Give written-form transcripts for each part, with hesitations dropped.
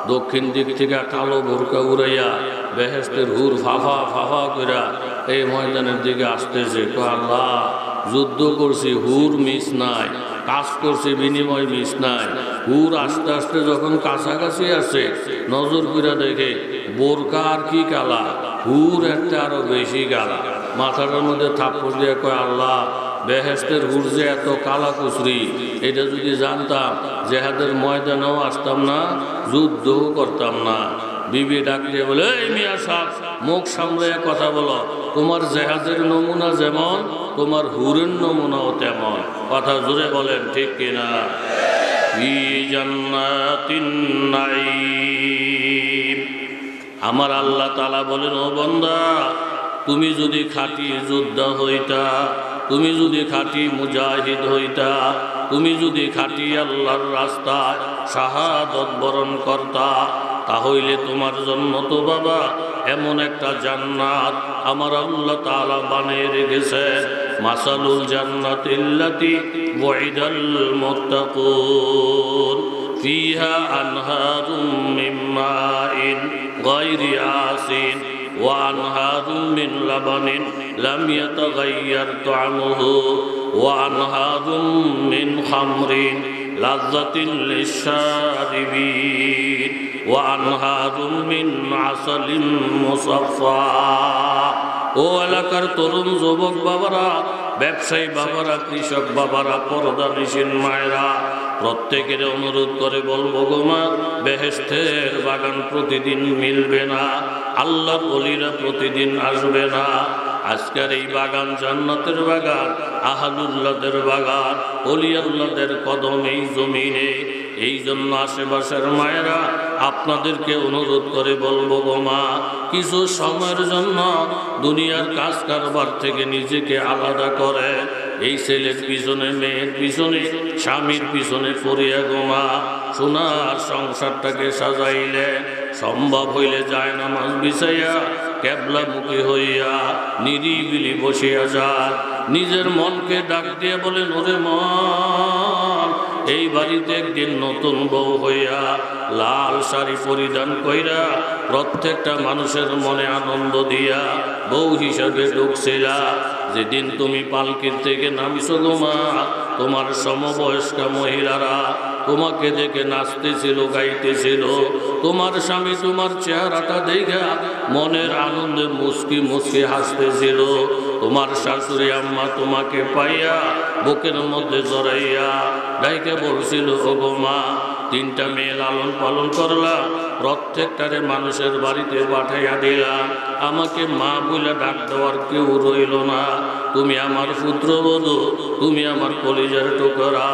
দক্ষিণ দিক থেকে কালো বোরকা উড়াইয়া বেহেশতের হুর ফাফা ফাফা কইরা এই ময়দানের দিকে আসতেছে। আল্লাহ, যুদ্ধ করছি, হুর মিস নাই, কাজ করছি, বিনিময় মিস নাই। হুর আস্তে আস্তে যখন কাছাকাছি আসে, নজর কইরা দেখে বোরকা আর কি কালা, হুর একটা আরো বেশি কালা। মাথাটার মধ্যে থাপ্পড় দিয়ে কয়, আল্লাহ, বেহেশতের হুর যে এত কালা কুচরি, এটা যদি জানতাম জেহাদের ময়দানেও আসতাম না, যুদ্ধও করতাম না। বিবি ডাক দিয়ে বলে, এই মিয়া সাহেব, মুখ সামলে কথা বলো, তোমার জেহাদের নমুনা যেমন, তোমার হুরের নমুনাও তেমন। কথা জুড়ে বলেন ঠিক কিনা? ফি জান্নাতিন নাঈম। আমার আল্লাহ তাআলা বলেন, ও বান্দা, তুমি যদি খাঁটি যোদ্ধা হইতা, তুমি যদি খাঁটি মুজাহিদ হইতা, তুমি যদি খাঁটি আল্লাহর রাস্তায় শাহাদত বরণ করতা, তাহলে তোমার জন্য তো বাবা এমন একটা জান্নাত আমার আল্লাহ তাআলা বানিয়ে রেখেছে। মাসালুল জান্নাতিল্লাতি ওয়াইদাল মুত্তাকুন ফিহা আনহারুম মিন মাইন গায়রি আসিন ওয়া আনহারুম মিন লাবানিন লাম ইয়াতাগায়্যার তা'আমুহু ওয়া আনহারুম মিন খামরিন লাযযাতিন লিশ-শারিবিন ওয়া আনহারুম মিন আসালিন মুসাফফা। ও এলাকার তরুণ যুবক বাবারা, ব্যবসায়ী বাবারা, কৃষক বাবারা, পর্দানিশীন মায়েরা, প্রত্যেকের অনুরোধ করে বলবো গো মা, বেহেশতের বাগান প্রতিদিন মিলবে না, আল্লাহর ওলিরা প্রতিদিন আসবে না। আজকের এই বাগান জান্নাতের বাগান, আহাদুল্লাহদের বাগান, ওলিয়াল্লাহদের কদম এই জমিনে। এই জন্য আশেপাশের মায়েরা আপনাদেরকে অনুরোধ করে বলবো গো মা, কিছু সময়ের জন্য দুনিয়ার কাজ কারবার থেকে নিজেকে আলাদা করে এই ছেলের পিছনে, মেয়ের পিছনে, স্বামীর পিছনে পড়িয়া গো মা, সোনার সংসারটাকে সাজাইলে সম্ভব হইলে যায় নামাজ বিছাইয়া কেবলামুখী হইয়া নিরিবিলি বসিয়া যায়, নিজের মনকে ডাক দিয়ে বলেন, ওরে মন, এই বাড়িতে একদিন নতুন বউ হইয়া লাল শাড়ি পরিধান কইরা প্রত্যেকটা মানুষের মনে আনন্দ দিয়া বউ হিসাবে ঢুকছিলা। যেদিন তুমি পালকির থেকে নামছো গো মা, তোমার সমবয়স্কা মহিলারা তোমাকে দেখে নাচতেছিল, গাইতেছিল। তোমার স্বামী তোমার চেহারাটা দেখা মনের আনন্দে মুস্কি মুস্কি হাসতেছিল। তোমার শাশুড়ি আম্মা তোমাকে পাইয়া বুকের মধ্যে জড়াইয়া ডাইকে বলছিল, ও গো মা, তিনটা মেয়ে লালন পালন করলাম, প্রত্যেকটারে মানুষের বাড়িতে পাঠাইয়া দিলাম, আমাকে মা বলে ডাক দেওয়ার কেউ রইল না। তুমি আমার পুত্রবধূ, তুমি আমার কলিজার টুকরা।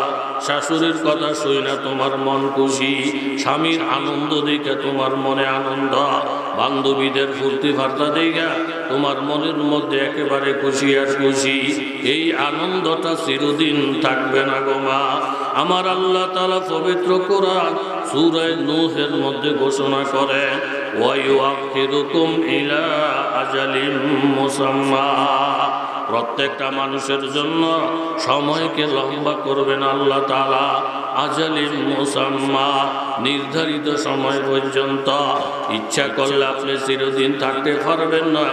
শাশুড়ির কথা শুই না তোমার মন খুশি, স্বামীর আনন্দ দেখে তোমার মনে আনন্দ, বান্ধবীদের ফুর্তি ফার্তা দেখা তোমার মনের মধ্যে একেবারে খুশি আর খুশি। এই আনন্দটা চিরদিন থাকবে না গো মা। আমার আল্লাহ তাআলা পবিত্র কোরআন সূরা নূহের মধ্যে ঘোষণা করে, ওয়া ইউআখিরুকুম ইলা আজালিম মুসাম্মা। প্রত্যেকটা মানুষের জন্য সময়কে লম্বা করবেন আল্লাহ তাআলা, আজালিম মুসাম্মা, নির্ধারিত সময় পর্যন্ত। ইচ্ছা করলে আপনি চিরদিন থাকতে পারবেন না,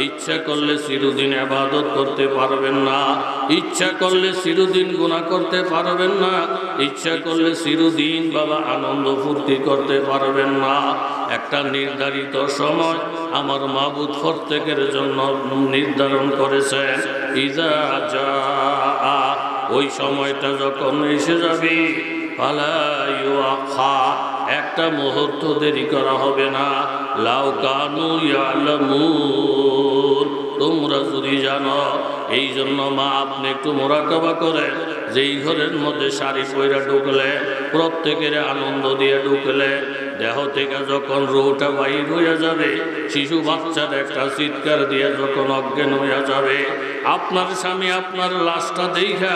ইচ্ছা করলে চিরদিন ইবাদত করতে পারবেন না, ইচ্ছা করলে চিরদিন গুনাহ করতে পারবেন না, ইচ্ছা করলে চিরদিন বাবা আনন্দ ফুর্তি করতে পারবেন না। একটা নির্ধারিত সময় আমার মাবুদ প্রত্যেকের জন্য নির্ধারণ করেছেন। ইজা জাআ, ওই সময়টা যখন এসে যাবে, ফালা ইউআখা, একটা মুহূর্ত দেরি করা হবে না। লাউ কানু ইয়ালামুন, তোমরা যদি জানো। এই জন্য মা, আপনি একটু মোরাকাবা করেন, যেই ঘরের মধ্যে শাড়ি পয়রা ঢুকলে, প্রত্যেকের আনন্দ দিয়ে ঢুকলে, দেহ থেকে যখন রুহটা বাইর হইয়া যাবে, শিশু বাচ্চার একটা চিৎকার দিয়ে যখন অজ্ঞান হইয়া যাবে, আপনার স্বামী আপনার লাশটা দেখা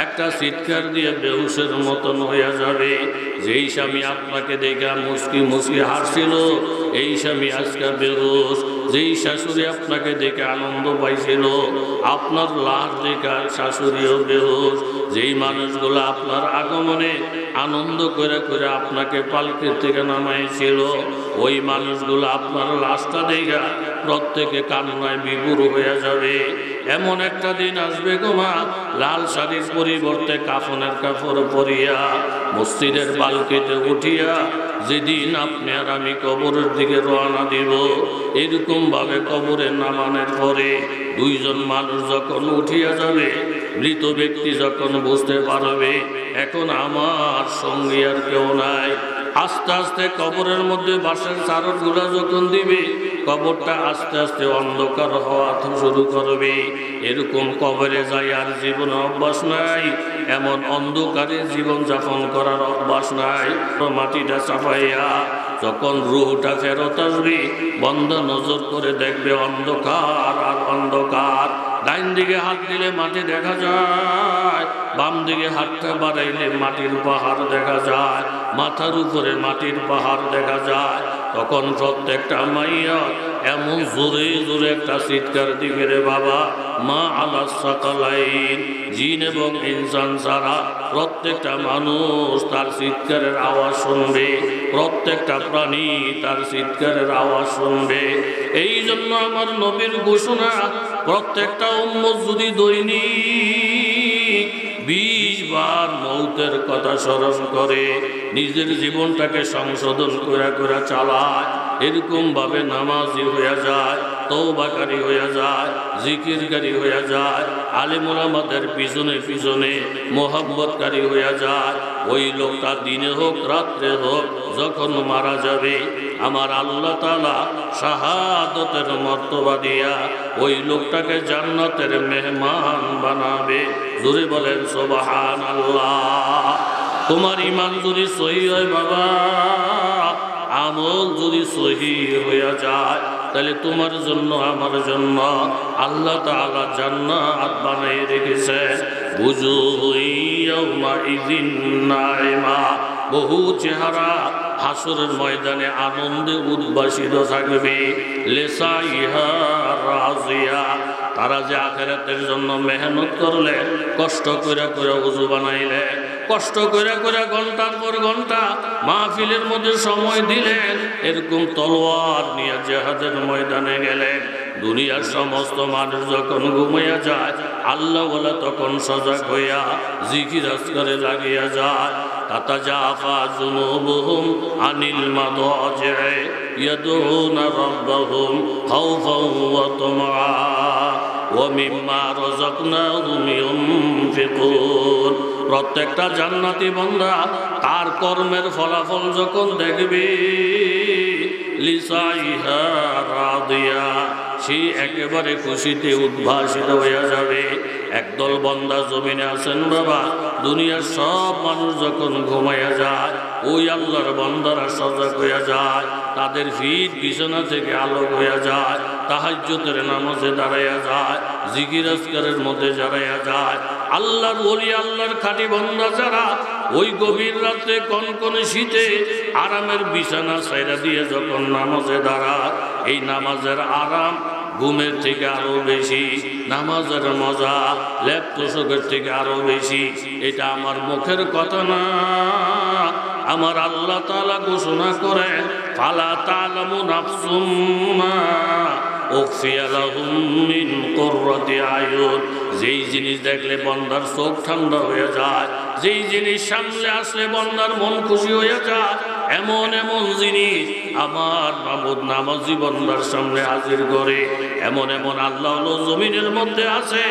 একটা চিৎকার দিয়ে বেহুশের মতন হইয়া যাবে। যেই স্বামী আপনাকে দেখা মুস্কি মুস্কি হাসছিল, এই স্বামী আজকে বেহুশ। যেই শাশুড়ি আপনাকে দেখে আনন্দ পাইছিল, আপনার লাশ দেখে শাশুড়িও বেহুশ। যেই মানুষগুলো আপনার আগমনে আনন্দ করে করে আপনাকে পালকির থেকে নামাইছিল, ওই মানুষগুলো আপনার লাশটা দেখে প্রত্যেকে কান্নায় বিভোর হয়ে যাবে। এমন একটা দিন আসবে গো মা, লাল শাড়ির পরিবর্তে কাফনের কাপড় পরিয়া মসজিদের পালকিতে উঠিয়া যেদিন আপনি আর আমি কবরের দিকে রওনা দিব, এরকম ভাবে কবরে নামানোর পরে দুইজন মানুষ যখন উঠিয়া যাবে, মৃত ব্যক্তি যখন বুঝতে পারবে এখন আমার সঙ্গী আর কেউ নাই, আস্তে আস্তে কবরের মধ্যে বাঁশের চারটগুলা যখন দিবে, কবরটা আস্তে আস্তে অন্ধকার হওয়া শুরু করবে। এরকম কবরে যাই আর জীবন অভ্যাস নাই, এমন অন্ধকারে জীবন যাপন করার অভ্যাস নাই। মাটিটা চাপাইয়া যখন রুহটা ফেরত আসবে, বন্ধ নজর করে দেখবে অন্ধকার আর অন্ধকার। ডাইন দিকে হাত দিলে মাটি দেখা যায়, বাম দিকে হাতটা বাড়াইলে মাটির পাহাড় দেখা যায়, মাথার উপরে মাটির পাহাড় দেখা যায়। তখন প্রত্যেকটা মাইয়া এমন জোরে জোরে একটা চিৎকার দিবে, রে বাবা মা আলাস সাকালাইন, জিন এবং ইনসান ছাড়া প্রত্যেকটা মানুষ তার চিৎকারের আওয়াজ শুনবে, প্রত্যেকটা প্রাণী তার চিৎকারের আওয়াজ শুনবে। এই জন্য আমার নবীর ঘোষণা, প্রত্যেকটা উম্মত যদি দৈনিক 20 বার মৌতের কথা স্মরণ করে নিজের জীবনটাকে সংশোধন করে করে চালায়, এরকম ভাবে নামাজি হয়ে যায়, তওবাকারী হয়ে যায়, জিকিরকারী হয়ে যায়, আলেম ওলামাদের পিছনে পিছনে মোহাব্বতকারী হয়ে যায়, ওই লোকটা দিনে হোক রাত্রে হোক যখন মারা যাবে, আমার আল্লাহ তাআলা শাহাদতের মর্তবা দিয়া ওই লোকটাকে জান্নাতের মেহমান বানাবে। জোরে বলেন সুবহানাল্লাহ। তোমার ঈমান যদি সহি হয় বাবা, আমল যদি সহি হয়ে যায়, তাহলে তোমার জন্য আমার জন্য আল্লাহ তাআলা জান্নাত বানিয়ে রেখেছে। বুজুহু ইয়াউমাইযিন নাইমা, বহু চেহারা হাসরের ময়দানে আনন্দে উদ্ভাসিত থাকবে। লেসাইহা রাজিয়া, তারা যে আখিরাতের জন্য মেহনত করলেন, কষ্ট করে করে ওযু বানাইলেন, কষ্ট করে করে ঘন্টার পর ঘন্টা মাহফিলের মধ্যে সময় দিলেন, এরকম তলোয়ার নিয়ে জিহাদের ময়দানে গেলেন। দুনিয়ার সমস্ত মানুষ যখন ঘুমাইয়া যায়, আল্লাহ বলে তখন সজাগ হইয়া জিকির আজকারে লাগিয়া যায়। তাতাজাফা জুনুবুহুম আনিল মাদাজি'i ইয়াদউনা রাব্বাহুম খাওফান ওয়া তামআ ওয়া মিম্মা রাযাকনাহুম ইউনফিকুন। প্রত্যেকটা জান্নাতি বান্দা তার কর্মের ফলাফল যখন দেখবে, লিসাইহা রাদিয়া, সে একেবারে খুশিতে উদ্ভাসিত হয়ে যাবে। একদল বান্দা জমিনে আছেন বাবা, দুনিয়ার সব মানুষ যখন ঘুমাইয়া যায়, ওই আল্লাহর বান্দারা সজাগ হইয়া যায়, তাদের ভিড় বিছানা থেকে আলোক হইয়া যায়, তাহাজ্জুদের নামাজে দাঁড়াইয়া যায়, জিকির আজকারের মধ্যে দাঁড়াইয়া যায়। আল্লাহর ওলি, আল্লাহর খাঁটি বান্দা যারা ওই গভীর রাতে কনকনে শীতে আরামের বিছানা ছাইরা দিয়ে যখন নামাজে দাঁড়ায়, এই নামাজের আরাম ঘুমের থেকে আরো বেশি, নামাজের মজা লেপ তোষকের থেকে আরো বেশি। এটা আমার মুখের কথা না, আমার আল্লাহ তাআলা ঘোষণা করেন, ফালা তা'লামু নাফসুম মা উখফিয়া লাহুম মিন কুররাতি আয়ুন। যেই জিনিস দেখলে বন্দার চোখ ঠান্ডা হয়ে যায়, যেই জিনিস সামনে আসলে বন্দার মন খুশি হয়ে যায়, এমন এমন জিনিস আমার মাবুদ নামাজি বন্দার সামনে হাজির করে। এমন এমন আল্লাহ জমিনের মধ্যে আছে,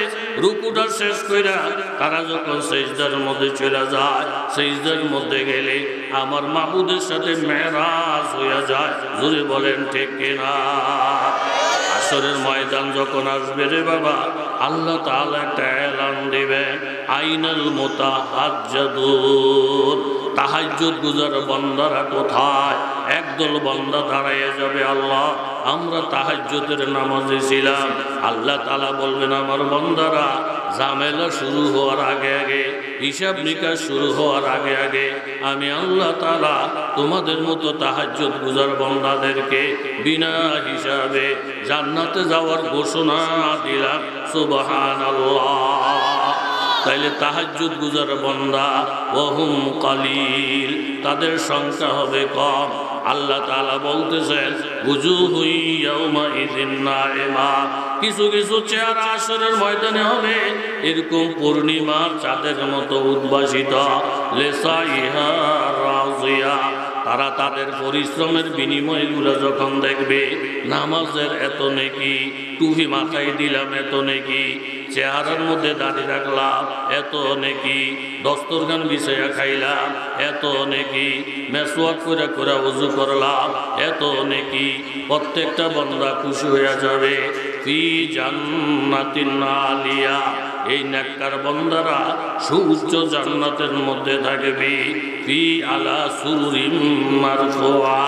রুকুটা শেষ কইরা তারা যখন সিজদার মধ্যে চলে যায়, সিজদার মধ্যে গেলে আমার মাবুদের সাথে মেরাজ হয়ে যায়। জোরে বলেন ঠিক কিনা? হাসরের ময়দান যখন আসবে রে বাবা, আল্লাহ তাআলা একটা এলান দিবেন, আইনাল মুতাহাজ্জিদুন, তাহাজ্জুদ গুজার বান্দারা কোথায়? একদল বান্দা দাঁড়াইয়া যাবে, আল্লাহ আমরা তাহাজ্জুদের নামাজে ছিলাম। আল্লাহ তাআলা বলবেন, আমার বান্দারা ঝামেলা শুরু হওয়ার আগে আগে, হিসাব নিকাশ শুরু হওয়ার আগে আগে আমি আল্লাহ তাআলা তোমাদের মতো তাহাজ্জুদ গুজার বান্দাদেরকে বিনা হিসাবে জান্নাতে যাওয়ার ঘোষণা দিলাম। সুবহানাল্লাহ। তাইলে তাহাজ্জুদ গুজার বান্দা ওহুম কালিল, তাদের সংখ্যা হবে কম। আল্লাহ তাআলা বলতেছেন উজুহু ইয়াউমাইযিন নাইমা, কিছু কিছু চেহারা আসরের ময়দানে হবে এরকম পূর্ণিমার চাঁদের মতো উদ্ভাসিত। লিসাইহা রাজিয়া, তারা তাদের পরিশ্রমের বিনিময়গুলো যখন দেখবে, নামাজের এত নেকি, টুপি মাথায় দিলাম এত নেকি, চেহারার মধ্যে দাঁড়িয়ে রাখলাম এত নেকি, দস্তরখান বিছাইয়া খাইলাম এত নেকি, মেসওয়াক করে করে ওযু করলাম এত নেকি, প্রত্যেকটা বান্দা খুশি হয়ে যাবে। ফি জান্নাতিন আলিয়া, এই নেককার বান্দারা সুউচ্চ জান্নাতের মধ্যে থাকবে। ফি আলা সুরুরিম মারফুআ,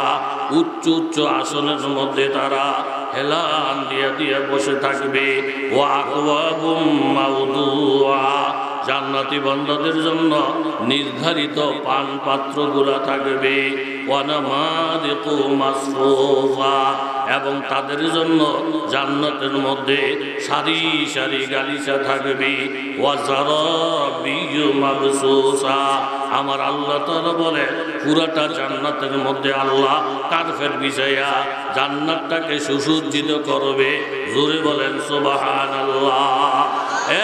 উচ্চ উচ্চ আসনের মধ্যে তারা হেলান দিয়া দিয়া বসে থাকবে। ওয়া আকওয়াবুম মাউদুআ, জান্নাতি বান্দাদের জন্য নির্ধারিত পান পাত্রগুলা থাকবে। ওয়া নামাদিকু মাসফুফা, এবং তাদের জন্য জান্নাতের মধ্যে সারি সারি গালিচা থাকবে। ওয়া যারাবিয়্যু মাবসুসা, আমার আল্লাহ তাআলা বলে পুরাটা জান্নাতের মধ্যে আল্লাহ কার্পেট বিছাইয়া জান্নাতটাকে সুসজ্জিত করবে। জোরে বলেন সুবহানাল্লাহ।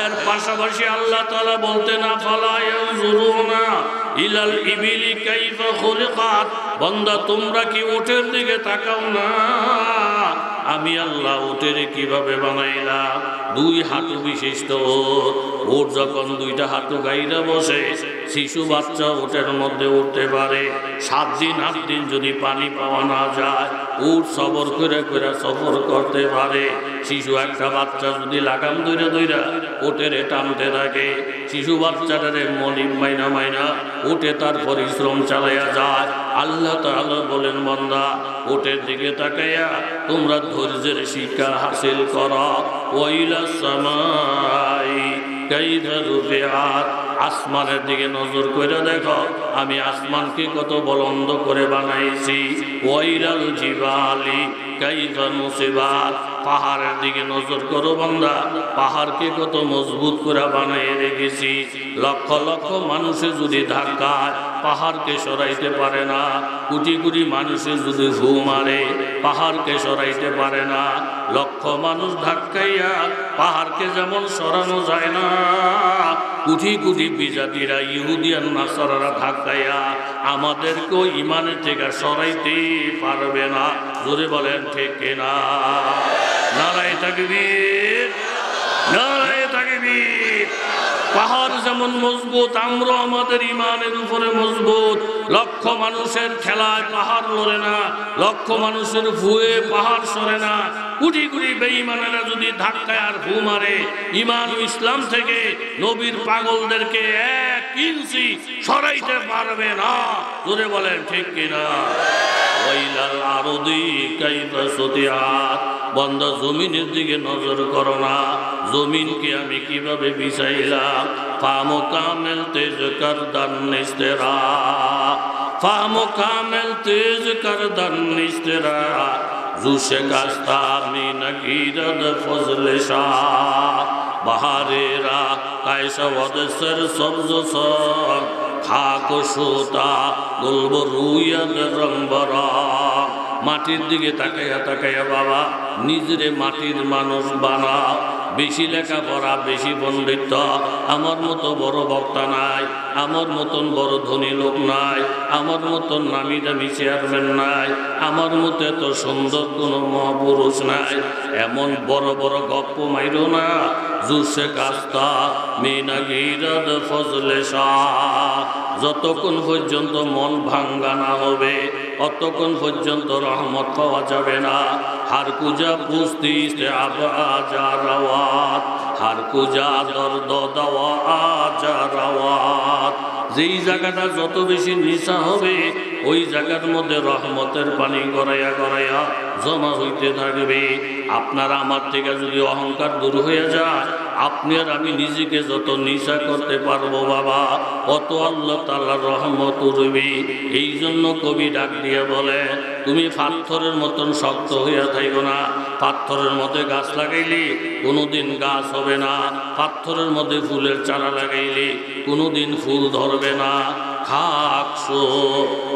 এর পাশাপাশি আল্লাহ তাআলা বলতেন আফালা ইয়ানজুরুনা ইলাল ইবিলি কাইফা খুলিকাত, বান্দা তোমরা কি উটের দিকে তাকাও না? আমি আল্লাহ উটের কিভাবে বানাইলাম। দুই হাঁটু বিশিষ্ট উট, যখন দুইটা হাঁটু গাইরা বসে, শিশু বাচ্চা উটের মধ্যে উঠতে পারে। 7 দিন 8 দিন যদি পানি পাওয়া না যায়, উট সবর করে করে সফর করতে পারে। শিশু একটা বাচ্চা যদি লাগাম ধইরা ধইরা উটের টানতে থাকে, শিশু বাচ্চাটারে মনিব মাইনা মাইনা উঠে তার পরিশ্রম চালাইয়া যায়। আল্লাহ তাআলা বলেন বান্দা উটের দিকে তাকাইয়া তোমরা ধৈর্যের শিক্ষা হাসিল করো। ওয়াইলাস সামাই কাইফা রুফিআত, আসমানের দিকে নজর করে দেখো আমি আসমানকে কত বুলন্দ করে বানাইছি। ওয়াইলাল জিবালি কাইফা নুসিবাত, পাহাড়ের দিকে নজর করো বান্দা, পাহাড়কে কত মজবুত করে বানিয়ে রেখেছি। লক্ষ লক্ষ মানুষে যদি ধাক্কায় পাহাড়কে সরাইতে পারে না, কোটি কোটি মানুষে যদি ফু মারে পাহাড়কে সরাইতে পারে না। লক্ষ মানুষ ধাক্কাইয়া পাহাড়কে যেমন সরানো যায় না, কোটি কোটি বিজাতিরা ইহুদিয়ান নাসারারা ধাক্কাইয়া আমাদেরকেও ইমানের থেকে সরাইতে পারবে না। জোরে বলেন ঠিক কিনা? নারায়ে তাকবীর, নারায়ে তাকবীর। পাহাড় যেমন মজবুত, আমরা আমাদের ইমানের উপরে মজবুত। লক্ষ মানুষের খেলায় পাহাড় লড়ে না, লক্ষ মানুষের ভুয়ে পাহাড় সরে না। কোটি কোটি বেঈমানেরা যদি ধাক্কায় আর ভু মারে, ইমান ও ইসলাম থেকে নবীর পাগলদেরকে 1 ইঞ্চি সরাইতে পারবে না। জোরে বলেন ঠিক কিনা? ওয়াইলাল আরদি কাইফা সুতিআত, বান্দা জমিনের দিকে নজর করো না, জমিনকে আমি কিভাবে বিছাইলাম। ফাহমো কামেল তেজ করদান নিস্তেরা, ফাহমো কামেল তেজ করদান নিস্তেরা, জুশে কাস্তা মিনা গিরদ ফজলে শাহ, বাহারেরা কায়সা ওয়াদসর সবজ সর, খাক সুতা গুলব রুয়াদ রংবরা। মাটির দিকে তাকাইয়া তাকাইয়া বাবা নিজরে মাটির মানুষ বানাও। বেশি লেখাপড়া, বেশি পণ্ডিত, আমার মতো বড় বক্তা নাই, আমার মতন বড় ধনী লোক নাই, আমার মতন নামি দামি চেয়ারম্যান নাই, আমার মতো এত সুন্দর কোনো মহাপুরুষ নাই। এমন বড় বড় গপ্প মাইরো না। জুসে কাস্তা মিনা গিরাদ ফজলে শাহ, যতক্ষণ পর্যন্ত মন ভাঙ্গা না হবে অতক্ষণ পর্যন্ত রহমত পাওয়া যাবে না। হার কুজা পুস্তি সে আজা রাওয়াত, হার কুজা দর্দ দাওয়া আজা রাওয়াত। যেই জায়গাটা যত বেশি নিশা হবে ওই জায়গার মধ্যে রহমতের পানি গড়াইয়া গড়াইয়া জমা হইতে থাকবে। আপনার আমার থেকে যদি অহংকার দূর হয়ে যায়, আপনি আর আমি নিজেকে যত নিশা করতে পারবো বাবা, অত আল্লাহ তাআলার রহমত উঠবে। এই জন্য কবি ডাক দিয়ে বলে, তুমি পাথরের মতন শক্ত হইয়া থাকো না। পাথরের মধ্যে গাছ লাগাইলে কোনোদিন গাছ হবে না, পাথরের মধ্যে ফুলের চারা লাগাইলে কোনোদিন ফুল ধরবে না। খাকছো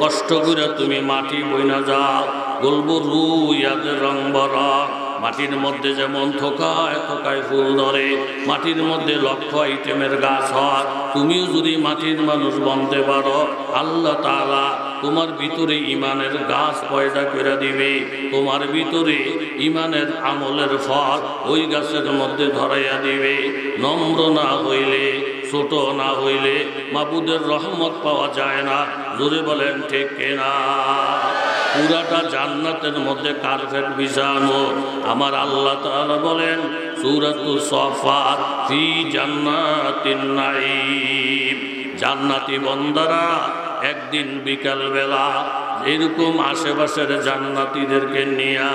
কষ্ট করে তুমি মাটি বইনা যাও, বলবো রুইয়াদের রং বরং। মাটির মধ্যে যেমন থোকায় থোকায় ফুল ধরে, মাটির মধ্যে লক্ষ আইটেমের গাছ হয়। তুমিও যদি মাটির মানুষ বনতে পারো, আল্লাহ তাআলা তোমার ভিতরে ইমানের গাছ পয়দা করে দিবে। তোমার ভিতরে ইমানের আমলের ফল ওই গাছের মধ্যে ধরাইয়া দিবে। নম্র না হইলে, ছোট না হইলে মাবুদের রহমত পাওয়া যায় না। জোরে বলেন ঠিক কিনা? পুরাটা জান্নাতের মধ্যে কার্পেট বিছানো। আমার আল্লাহ তাআলা বলেন সূরাতুস সাফাত, ফি জান্নাতিন নাঈম, জান্নাতি বান্দারা একদিন বিকাল বেলা এরকম আশেপাশের জান্নাতীদেরকে নিয়ে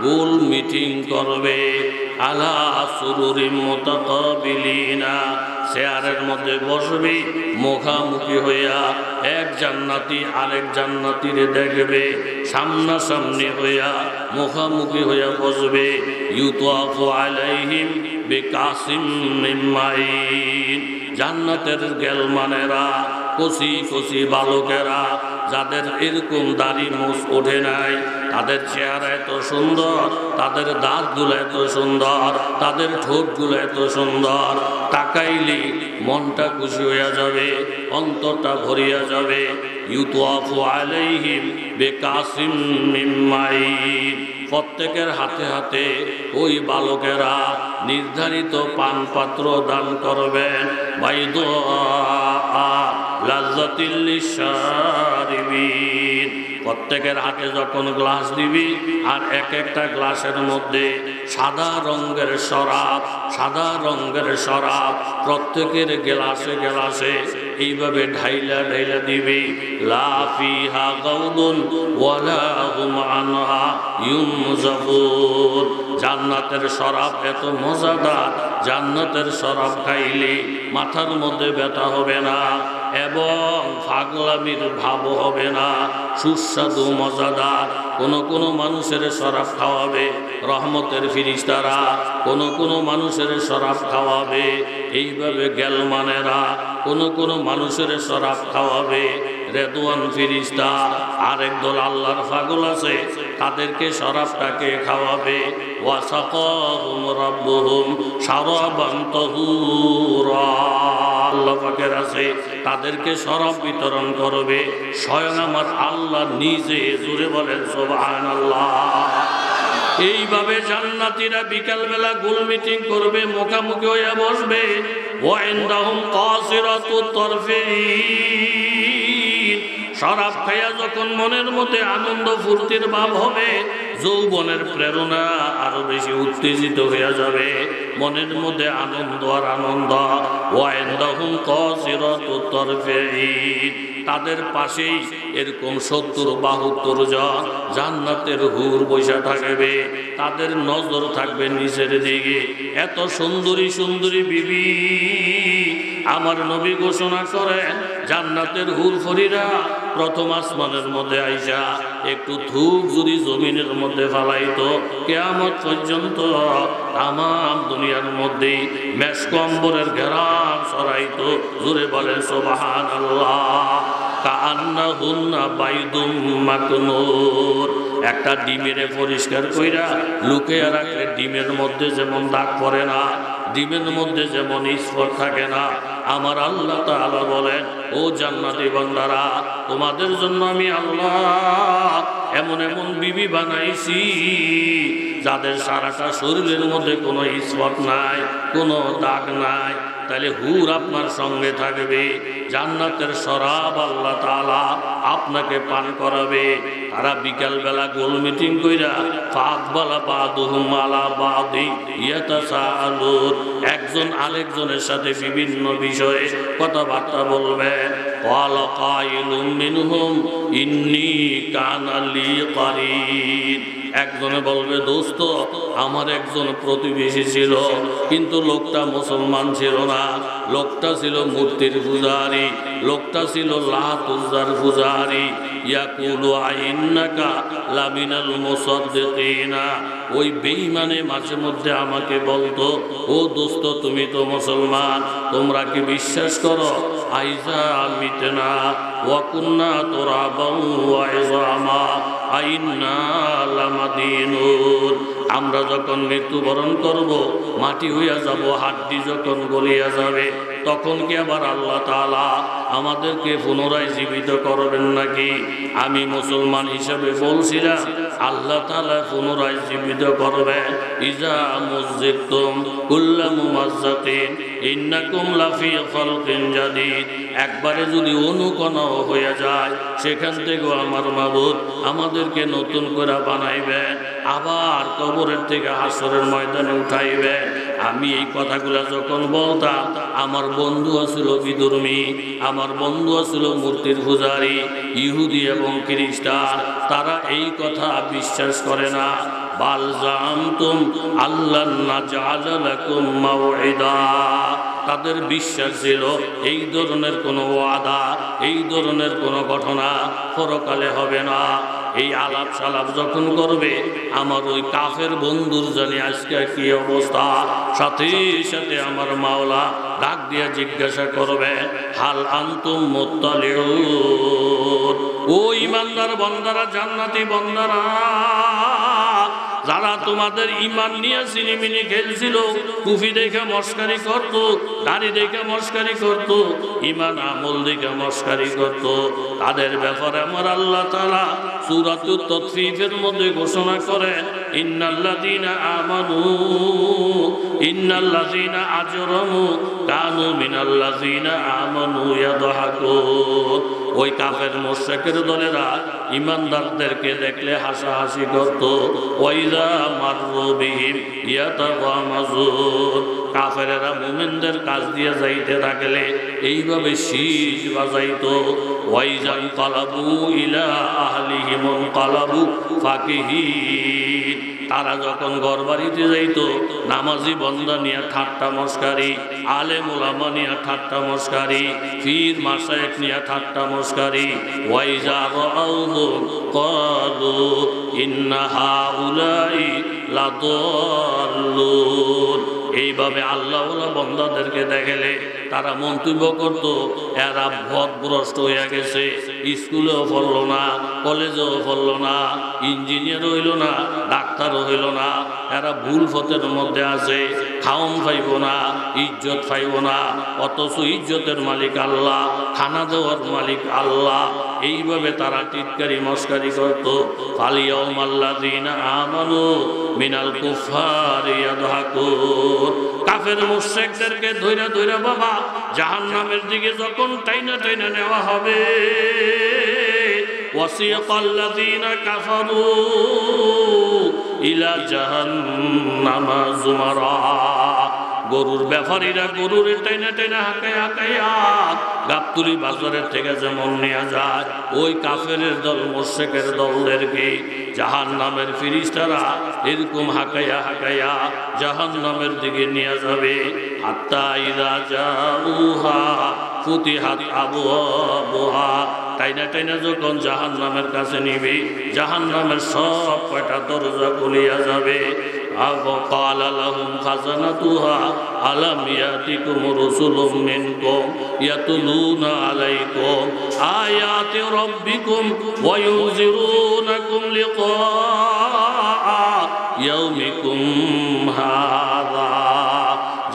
গোল মিটিং করবে। আলা সুরুরিম মুতাকাবিলিনা, চেয়ারের মধ্যে বসবে, মুখামুখি হইয়া এক জান্নাতি আরেক জান্নাতীরে দেখবে, সামনাসামনি হইয়া মুখামুখি হইয়া বসবে। ইউতাফু আলাইহিম বিকাসিম মিন মাইন, জান্নাতের গেলমানেরা, কচি কচি বালকেরা, যাদের এরকম দাড়ি মুছ ওঠে নাই, তাদের চেহারা এত সুন্দর, তাদের দাঁতগুলো এত সুন্দর, তাদের ঠোঁটগুলো এত সুন্দর, তাকাইলে মনটা খুশি হইয়া যাবে, অন্তরটা ভরিয়া যাবে। ইউতাফু আলাইহিম বিকাসিম মিন মাইন, প্রত্যেকের হাতে হাতে ওই বালকেরা নির্ধারিত পান পাত্র দান করবেন। বাইদা লাজ্জাতিল লিশারিবিন, প্রত্যেকের হাতে যখন গ্লাস দিবি আর এক একটা গ্লাসের মধ্যে সাদা রঙের শরাব, সাদা রঙের শরাব প্রত্যেকের গ্লাসে গ্লাসে এইভাবে ঢাইলা ঢাইলা দিবি। লা ফিহা গাউলুন ওয়ালা হুম আনহা ইউনজাফুন, জান্নাতের শরাব এত মজাদার, জান্নাতের শরাব খাইলে মাথার মধ্যে ব্যথা হবে না এবং পাগলামির ভাব হবে না, সুস্বাদু মজাদার। কোন মানুষের শরাব খাওয়াবে রহমতের ফিরিস্তারা, কোন মানুষের শরাব খাওয়াবে এইভাবে গেলমানেরা, কোন মানুষের শরাব খাওয়াবে রেদওয়ান ফিরিস্তা। আরেক দল আল্লাহর পাগল আছে, তাদেরকে শরাবটাকে খাওয়াবে। ওয়াসাকাহুম রাব্বুহুম শারাবান তাহুরা, আল্লাহ পাকের আছে, তাদেরকে শরাব বিতরণ করবে স্বয়ং আমার আল্লাহ নিজে। জোরে বলেন সুবহানাল্লাহ। এইভাবে জান্নাতীরা বিকালবেলা গোল মিটিং করবে, মুখামুখি হইয়া বসবে। ওয়া ইনদাহুম কাসিরাতুত তারফিন, শরাব খাইয়া যখন মনের মধ্যে আনন্দ ফুর্তির ভাব হবে, যৌবনের প্রেরণা আরো বেশি উত্তেজিত হয়ে যাবে, মনের মধ্যে আনন্দ আর আনন্দ। ওয়া ইনদাহুম কাসিরাতুত তারফিন, তাদের পাশেই এরকম 70-72 জন জান্নাতের হুর বৈশা থাকবে, তাদের নজর থাকবে নিচের দিকে। এত সুন্দরী সুন্দরী বিবি আমার নবী ঘোষণা করেন, জান্নাতের হুর ফরিরা প্রথম আসমানের মধ্যে আইসা একটু থুক যদি জমিনের মধ্যে ফালাইতো, কিয়ামত পর্যন্ত তাম দুনিয়ার মধ্যে মেশকম্বরের ঘেরান ছড়াইতো। জোরে বলেন সুবহানাল্লাহ। কান্নাহুন্না বাইদুম মাকনুর, একটা ডিমের পরিষ্কার কইরা লুকিয়ে রাখলে ডিমের মধ্যে যেমন দাগ পড়ে না, ডিমের মধ্যে যেমন স্পট থাকে না, আমার আল্লাহ তাআলা বলেন ও জান্নাতি বান্দারা, তোমাদের জন্য আমি আল্লাহ এমন এমন বিবি বানাইছি যাদের সারাটা শরীরের মধ্যে কোনো স্পট নাই, কোনো দাগ নাই। তাহলে হুর আপনার সঙ্গে থাকবে, জান্নাতের শরাব আল্লাহ তাআলা আপনাকে পান করাবে। তারা বিকালবেলা গোল মিটিং কইরা ফাকবালা বাদুহুম আলা বাদি ইয়াতাসাআলুন, একজন আরেকজনের সাথে বিভিন্ন বিষয়ে কথাবার্তা বলবেন। ক্বালা কাইলুম মিনহুম ইন্নী কানা লি কারীন। একজনে বলবে, দোস্ত আমার একজন প্রতিবেশী ছিল, কিন্তু লোকটা মুসলমান ছিল না, লোকটা ছিল মূর্তির পূজারি, লোকটা ছিল লাত উজ্জার পূজারি। ইয়াকুলু আইন্নাকা লামিনাল মুসাদ্দিকিনা। ওই বেঈমানে মাঝে মধ্যে আমাকে বলতো, ও দোস্ত তুমি তো মুসলমান, তোমরা কি বিশ্বাস করো আইজা মিতনা ওয়া কুন্না তুরাবান ওয়া ইযামা আইন্না লামাদিনুন। আমরা যখন মৃত্যুবরণ করব, মাটি হইয়া যাব, হাড্ডি যখন গলিয়া যাবে, তখন কি আবার আল্লাহ তাআলা আমাদেরকে পুনরায় জীবিত করবেন নাকি? আমি মুসলমান হিসাবে বলছিলাম, আল্লাহ তাআলা পুনরায় জীবিত করবেন। ইজা মুযিকতুম কুল্লা মুমাজ্জাতিন ইন্নাকুম লাফি খালকিন জাদীদ। একবারে যদি অনুকণাও হয়ে যায়, সেখান থেকেও আমার মাবুদ আমাদেরকে নতুন করে বানাইবেন, আবার কবরের থেকে হাসরের ময়দানে উঠাইবেন। আমি এই কথাগুলো যখন বলতাম, আমার বন্ধু ছিল বিধর্মী, আমার বন্ধু ছিল মূর্তির পূজারী, ইহুদি এবং খ্রিস্টান, তারা এই কথা বিশ্বাস করে না। বাল জামতুম আল্লাহ নাজআলা লাকুম মাওঈদা। তাদের বিশ্বাস ছিল এই ধরনের কোনো ওয়াদা, এই ধরনের কোনো ঘটনা পরকালে হবে না। এই আলাপ সালাপ যখন করবে, আমার ওই কাফের বন্ধুর জানি আজকে কি অবস্থা, সাথে সাথে আমার মাওলা ডাক দিয়ে জিজ্ঞাসা করবে, হাল আনতুম মুত্তালিউন। ও ইমানদার বান্দারা, জান্নাতি বান্দারা, যারা তোমাদের ইমান নিয়ে সিনেমিনি খেলছিল, কুফি দেখে মস্কারি করত, দাড়ি দেখে মস্কারি করত, ইমান আমল দেখে মস্কারি করত, তাদের ব্যাপারে আমার আল্লাহ তাআলা সূরাতুত তাতফীফের মধ্যে ঘোষণা করেন, ইন্নাল্লাযীনা আমানু ইন্নাল্লাযীনা আজরামু কানু মিনাল্লাযীনা আমানু ইয়াদহাকুন। ওই কাফের মুশরিকের দলেরা ইমানদারদেরকে দেখলে হাসাহাসি করত। ওয়াইযা মাররু বিহিম ইয়াতাগামাজুন। কাফেরেরা মুমিনদের কাছ দিয়ে যাইতে থাকলে এইভাবে শীষ বাজাইতো। ওয়াইযা কালাবু ইলা আহলিহিম কালাবু ফাকিহিন। তারা যখন ঘর বাড়িতে যাইতো, নামাজি বন্দা নিয়ে ঠাট্টা মস্কারি, আলেম উলামা নিয়ে ঠাট্টা মস্কারি, পীর মাশায়েখ নিয়ে ঠাট্টা মস্কারি। ওয়াইজা রাআউহু ক্বালু ইন্না হাউলাই লাদাল্লুন। এইভাবে আল্লাহওয়ালা বন্দাদেরকে দেখলে তারা মন্তব্য করত, এরা পথভ্রষ্ট হয়ে গেছে, স্কুলেও পড়লো না, কলেজেও পড়লো না, ইঞ্জিনিয়ার হইল না, ডাক্তারও হইল না, এরা ভুল পথের মধ্যে আছে, খাওন পাইব না, ইজ্জত পাইব না, অথচ ইজ্জতের মালিক আল্লাহ, খানা দেওয়ার মালিক আল্লাহ। এইভাবে তারা টিটকারি মস্কারি করত। ফালিয়াউমাল্লাযীনা আমানু মিনাল কুফারি ইয়াদহাকুন। কাফের মুশরিকদেরকে ধইরা ধইরা বাবা জাহান্নামের দিকে যখন টাইনা টাইনা নেওয়া হবে, ওয়াসিকাল্লাযীনা কাফারু ইলা জাহান্নামা যুমারা। গরুর ব্যাপারীরা গরুর টাইনা টাইনা হাঁকায় হাঁকাইয়া গাবতুলি বাজারের থেকে যেমন নেওয়া যায়, ওই কাফেরের দল মুশরিকের দলদেরকে জাহান্নামের ফেরেশতারা এরকম হাঁকাইয়া হাঁকাইয়া জাহান্নামের দিকে নিয়ে যাবে। হাত্তা ইযা জাউহা ফুতিহাত আবওয়াবুহা। টাইনা টাইনা যখন জাহান্নামের কাছে নিবে, জাহান্নামের সব কয়টা দরজা খুলিয়া যাবে। قال لهم خزنتها ألم يأتكم رسل منكم يتلون عليكم آيات ربكم وينذرونكم لقاء يومكم هذا।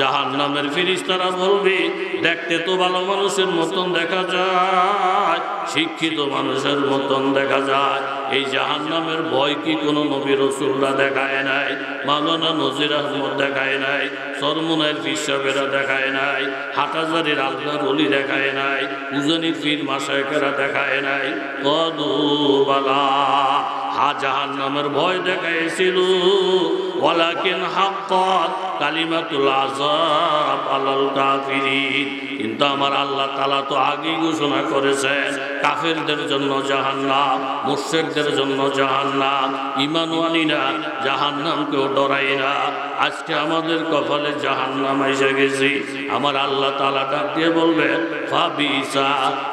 জাহান্নামের ফেরেশতারা বলবে, দেখতে তো ভালো মানুষের মতন দেখা যায়, শিক্ষিত মানুষের মতন দেখা যায়, এই জাহান্নামের ভয় কি কোনো নবী রাসূলরা দেখায় নাই? মাওলানা নজির আহমদ দেখায় নাই, সরমুনায়ের পীর সাহেবেরা দেখায় নাই, হাটাজারির আল্লাহর ওলি দেখায় নাই, উজানির পীর মাশায়েখেরা দেখায় নাই? কদু বালা, জাহান্নামের ভয় দেখাইছিল। ওয়ালাকিন হাক্কাত কালিমাতুল আযাব আলাল কাফিরিন। কিন্তু আমার আল্লাহ তাআলা তো আগেই ঘোষণা করেছেন কাফেরদের জন্য জাহান্নাম, মুশরিকদের জন্য জাহান্নাম, ঈমানওয়ালীরা জাহান্নামকেও ডরায় না। আজকে আমাদের কপালে জাহান্নাম এসে গেছি। আমার আল্লাহ তাআলা ডাক দিয়ে বলবেন ফাবিসা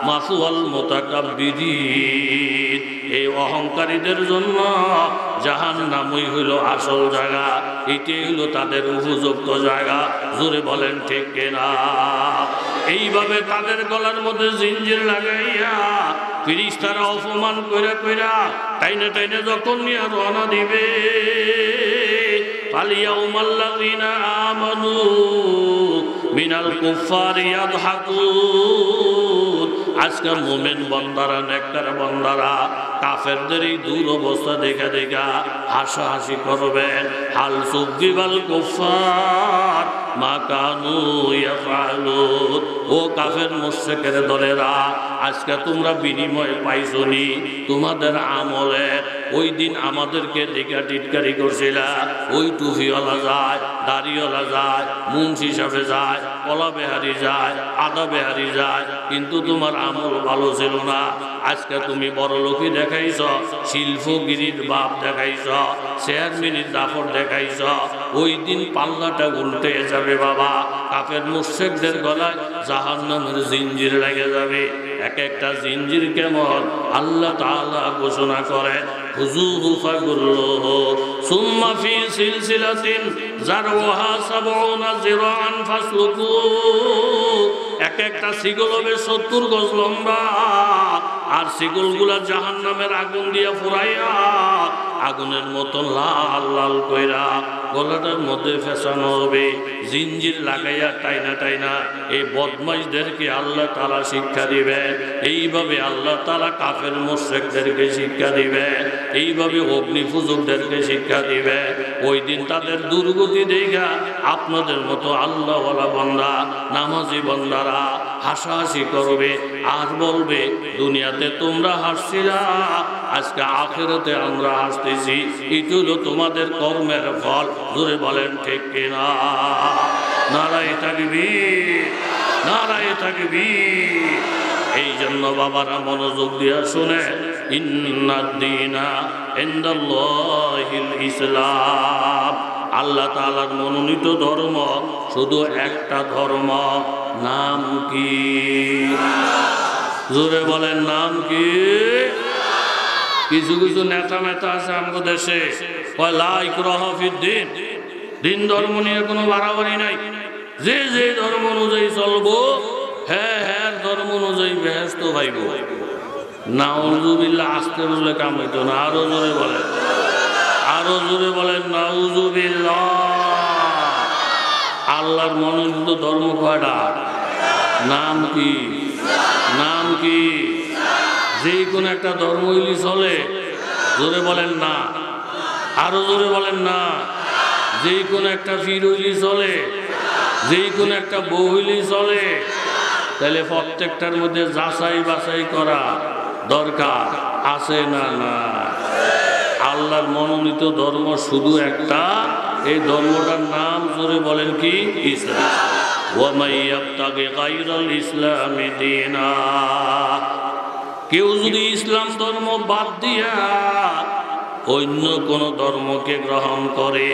মাসওয়াল মুতাকাব্বিরিন। এই অহংকারীদের জন্য জাহান্নামই হইল আসল জায়গা, এটাই হইল তাদের উপযুক্ত জায়গা। জোরে বলেন ঠিক কিনা? এইভাবে তাদের গলার মধ্যে জিঞ্জির লাগাইয়া ফেরেশতারা অপমান কইরা কইরা টাইনে টাইনে যখন নিয়ে রওনা দিবে, ফালিয়াউমাল্লাযিনা আমানু মিনাল কুফফারি ইয়াদহাকুন। আজকে মুমিন বান্দারা, নেককার বান্দারা কাফেরদের এই দুরবস্থা দেখা দেখা হাসাহাসি করবেন। হাল সুগিবাল কুফফার মা কানু ইয়াফআলুন। ও কাফের মুশরিকের দলেরা, আজকে তোমরা বিনিময় পাইছনি তোমাদের আমলের। ওই দিন আমাদেরকে দেখা টিটকারি করছিলা, ওই টুপিওয়ালা যায়, দাড়িওয়ালা যায়, মুন্সি সাহেব যায়, কলা বেহারি যায়, আদা বেহারি যায়, কিন্তু তোমার আমল ভালো ছিল না। আজকে তুমি বড় লোকই দেখাইছ, শিল্পগিরির বাপ দেখাইছ, চেয়ারম্যানের দাফর দেখাইছ। ওই দিন পাল্লাটা উল্টে যাবে বাবা। কাফের মুশরিকদের গলায় জাহান্নামের জিঞ্জির লেগে যাবে। এক একটা জিঞ্জির কেমন আল্লাহ তাআলা ঘোষণা করেন, খুযুহু ফাগুল্লুহু সুম্মা ফি সিলসিলাতিন যারউহা ৭০ যিরাআন ফাসলুকু। এক একটা শিকল হবে ৭০ গজ লম্বা, আর শিকলগুলা জাহান্নামের আগুন দিয়া ফুরাইয়া আগুনের মতো লাল লাল কইরা গলাটার মধ্যে ফেসানো হবে। জিঞ্জির লাগাইয়া টাইনা টাইনা এই বদমাইশদেরকে আল্লাহ তাআলা শিক্ষা দিবেন। এইভাবে আল্লাহ তাআলা কাফের মুশরিকদেরকে শিক্ষা দিবেন, এইভাবে অগ্নিপূজকদেরকে শিক্ষা দিবেন। ওই দিন তাদের দুর্গতি দেখা আপনাদের মতো আল্লাহওয়ালা বান্দা, নামাজি বান্দারা হাসাহাসি করবে আর বলবে দুনিয়াতে তোমরা হাসছিলা, আজকে আখিরাতে আমরা হাসতেছি। এটা হলো তোমাদের কর্মের ফল। জোরে বলেন ঠিক কিনা? নারায়ে তাকবীর, নারায়ে তাকবীর। এই জন্য বাবারা মনোযোগ দিয়া শুনে, ইন্নাদ-দীনা ইনদাল্লাহিল ইসলাম। আল্লাহ তাআলার মনোনীত ধর্ম শুধু একটা ধর্ম। নাম কি? জোরে বলেন নাম কি? কিছু কিছু নেতা মেতা আছে আমাদের দেশে, লা ইকরাহা ফিদ্দীন, দিন ধর্ম নিয়ে কোনো বাড়াবাড়ি নাই। যে যে ধর্ম অনুযায়ী চলবো, হ্যাঁ হ্যাঁ ধর্ম অনুযায়ী বেহেশত পাইব। নাউযুবিল্লাহ। আস্তে বললে কাম হইতো না, আরো জোরে বলেন, আরো জোরে বলেন নাউযুবিল্লাহ। আল্লাহর মনোনীত ধর্ম কয়টা? নাম কি? নাম কি? যে কোনো একটা ধর্ম হইলি চলে? জোরে বলেন না, আরো জোরে বলেন না। যে কোনো একটা পীর হইলি চলে? যে কোনো একটা বউ হইলি চলে? তাহলে প্রত্যেকটার মধ্যে যাচাই বাছাই করা দরকার আছে না? না। আল্লাহর মনোনীত ধর্ম শুধু একটা, এই ধর্মটার নাম জোরে বলেন কি? ইসলাম। ওয়ামান ইয়াবতাগি গায়রাল ইসলামি দীনা। কেউ যদি ইসলাম ধর্ম বাদ দিয়া অন্য কোন ধর্মকে গ্রহণ করে,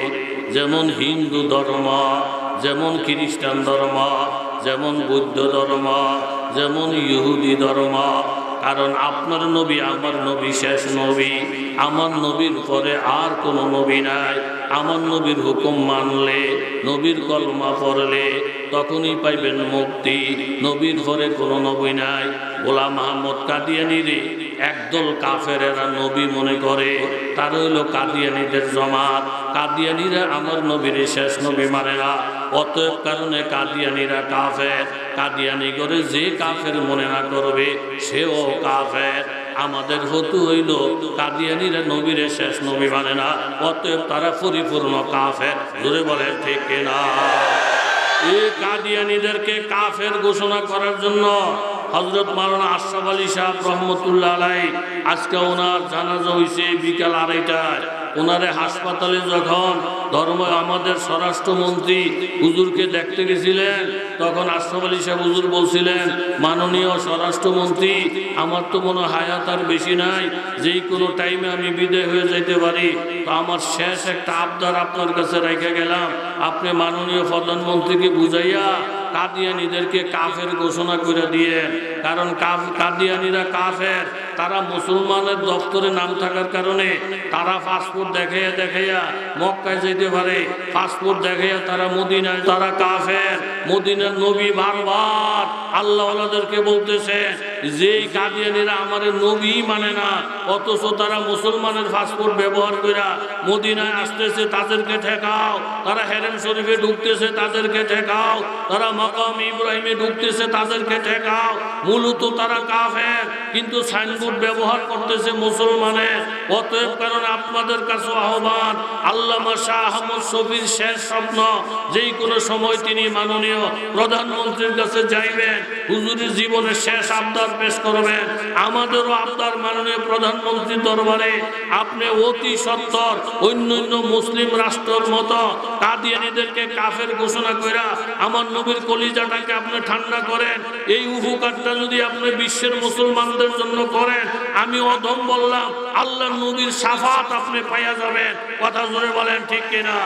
যেমন হিন্দু ধর্ম, যেমন খ্রিস্টান ধর্ম, যেমন বৌদ্ধ ধর্ম, যেমন ইহুদি ধর্ম, কারণ আপনার নবী আমার নবী শেষ নবী। আমার নবীর পরে আর কোনো নবী নাই। আমার নবীর হুকুম মানলে, নবীর কলমা পড়লে তখনই পাইবেন মুক্তি। নবীর পরে কোনো নবী নাই। গোলাম আহমদ কাদিয়ানীরে একদল কাফেরেরা নবী মনে করে, তার হইল কাদিয়ানীদের জমাত। কাদিয়ানীরা আমার নবীর শেষ নবী মানে না, অতএব কারণে কাদিয়ানীরা কাফের। কাদিয়ানি করে যে কাফের মনে না করবে সেও কাফের। আমাদের হতু হইল কাদিয়ানীরা নবীর শেষ নবী মানে না, অতএব তারা পরিপূর্ণ কাফের। জোরে বলে ঠিক কিনা? এই কাদিয়ানীদেরকে কাফের ঘোষণা করার জন্য হযরত মাওলানা আশরাফ আলী সাহেব রহমতুল্লাহ আলাইহি, আজকে ওনার জানাজা হয়েছে বিকাল 2:30টায়। ওনারে হাসপাতালে যখন ধর্ম আমাদের স্বরাষ্ট্রমন্ত্রী হুজুরকে দেখতে গেছিলেন, তখন আশরাফ আলী সাহেব হুজুর বলছিলেন, মাননীয় স্বরাষ্ট্রমন্ত্রী, আমার তো মনে হায়াত আর বেশি নাই, যেই কোনো টাইমে আমি বিদায় হয়ে যাইতে পারি, তো আমার শেষ একটা আবদার আপনার কাছে রেখে গেলাম, আপনি মাননীয় প্রধানমন্ত্রীকে বুঝাইয়া কাদিয়ানীদেরকে কাফের ঘোষণা করে দিয়ে, কারণ কাদিয়ানীরা কাফের, তারা মুসলমানের দপ্তরে নাম থাকার কারণে তারা পাসপোর্ট দেখাইয়া মক্কায় যেতে পারে, পাসপোর্ট দেখাইয়া তারা মদিনায়, তারা কাফের। মদিনার নবী বারবার আল্লাহ ওয়ালাদেরকে বলতেছে যে কাদিয়ানীরা আমাদের নবী মানে না, অথচ তারা মুসলমানের পাসপোর্ট ব্যবহার করে মদিনায় আসতেছে, তাদেরকে ঠেকাও। তারা হেরেম শরীফে ঢুকতেছে, তাদেরকে ঠেকাও। তারা মাকাম ইব্রাহিমে ঢুকতেছে, তাদেরকে ঠেকাও। মূলত তারা কাফের, কিন্তু সাইনবোর্ড ব্যবহার করতেছে মুসলমানের। অতএব কারণে আপনাদের কাছে আহ্বান, আল্লামা শাহ আহমদ শফীর শেষ স্বপ্ন, যেই কোনো সময় তিনি মাননীয় প্রধানমন্ত্রীর কাছে যাইবেন, হুজুরের জীবনের শেষ আবদার পেশ করবেন। আমাদেরও আবদার মাননীয় প্রধানমন্ত্রীর দরবারে, আপনি অতি সত্বর অন্যান্য মুসলিম রাষ্ট্রের মতো কাদিয়ানীদেরকে কাফের ঘোষণা কইরা আমার নবীর কলিজাটাকে আপনি ঠান্ডা করেন। এই উপকারটা যদি আপনি বিশ্বের মুসলমানদের জন্য করেন, আমি অধম বললাম, আল্লাহ নবীর শাফাত আপনি পাইয়া যাবেন। কথা জোরে বলেন, ঠিক কিনা?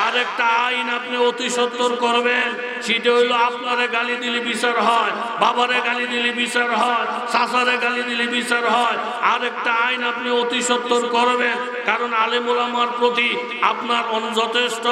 আরেকটা আইন আপনি অতি সত্বর করবেন, সেটা হইলো আপনারে গালি দিলে বিচার হয়, বাবারে গালি দিলে বিচার হয়, চাচারে গালি দিলে বিচার হয়। আরেকটা আইন আপনি অতি সত্বর করবেন, কারণ আলেম ওলামার প্রতি আপনার যথেষ্ট